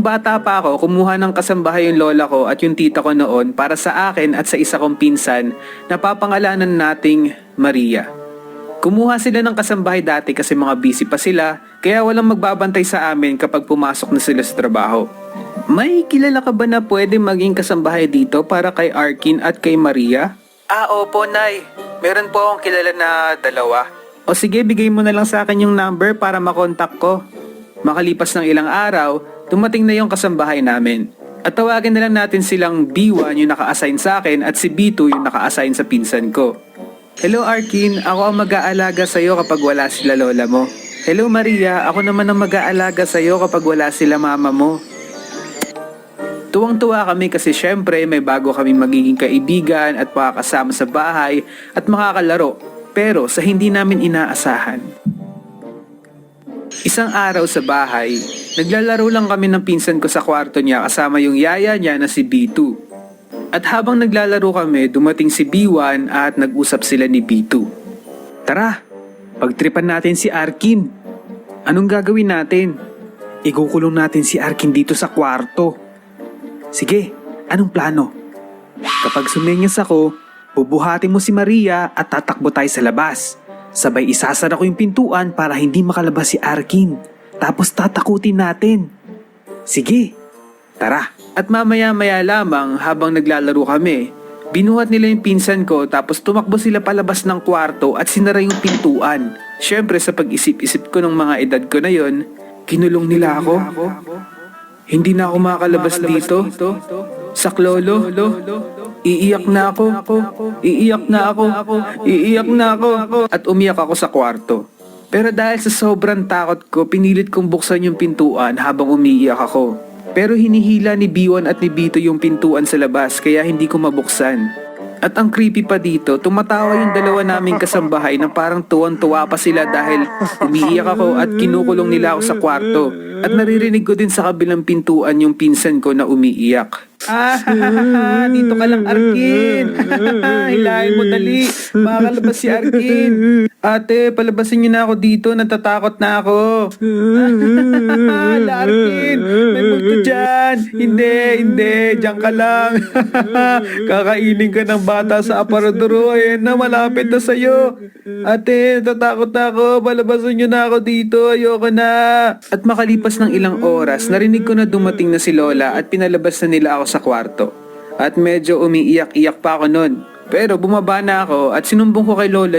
bata pa ako, kumuha ng kasambahay yung lola ko at yung tita ko noon para sa akin at sa isa kong pinsan na papangalanan nating Maria. Kumuha sila ng kasambahay dati kasi mga busy pa sila, kaya walang magbabantay sa amin kapag pumasok na sila sa trabaho. May kilala ka ba na pwede maging kasambahay dito para kay Arkin at kay Maria? Opo, Nay. Meron po akong kilala na dalawa. O sige, bigay mo na lang sa akin yung number para makontak ko. Makalipas ng ilang araw, dumating na yung kasambahay namin. At tawagin na lang natin silang B1 yung naka-assign sa akin at si B2 yung naka-assign sa pinsan ko. Hello Arkin, ako ang mag-aalaga sa'yo kapag wala sila lola mo. Hello Maria, ako naman ang mag-aalaga sa'yo kapag wala sila mama mo. Tuwang-tuwa kami kasi syempre may bago kami magiging kaibigan at makakasama sa bahay at makakalaro, pero sa hindi namin inaasahan. Isang araw sa bahay, naglalaro lang kami ng pinsan ko sa kwarto niya kasama yung yaya niya na si B2. At habang naglalaro kami, dumating si B1 at nag-usap sila ni B2. Tara, pagtripan natin si Arkin. Anong gagawin natin? Ikukulong natin si Arkin dito sa kwarto. Sige, anong plano? Kapag sumenyas ako, bubuhatin mo si Maria at tatakbo tayo sa labas. Sabay isasara ko yung pintuan para hindi makalabas si Arkin. Tapos tatakutin natin. Sige, tara. At mamaya-maya lamang habang naglalaro kami, binuhat nila yung pinsan ko tapos tumakbo sila palabas ng kwarto at sinara yung pintuan. Syempre sa pag-isip-isip ko ng mga edad ko na yon, kinulong nila ako. Hindi na ako makalabas dito. Saklolo. Iiyak na ako. At umiyak ako sa kwarto. Pero dahil sa sobrang takot ko, pinilit kong buksan yung pintuan habang umiiyak ako. Pero hinihila ni B1 at ni B2 yung pintuan sa labas kaya hindi ko mabuksan. At ang creepy pa dito, tumatawa yung dalawa naming kasambahay na parang tuwan-tuwa pa sila dahil umiiyak ako at kinukulong nila ako sa kwarto. At naririnig ko din sa kabilang pintuan yung pinsan ko na umiiyak. Dito ka lang Arkin. Hilahin mo dali. Makakalabas si Arkin. Ate, palabasin niyo na ako dito. Natatakot na ako. Arkin, may multo dyan. Hindi. Diyan ka lang. Kakainin ka ng bata sa aparadoro. Ayan na, malapit na sa'yo. Ate, natatakot na ako. Palabasin niyo na ako dito. Ayoko na. At makalipas ng ilang oras, narinig ko na dumating na si Lola at pinalabas na nila ako sa kwarto. At medyo umiiyak-iyak pa ako nun. Pero bumaba na ako at sinumbong ko kay Lola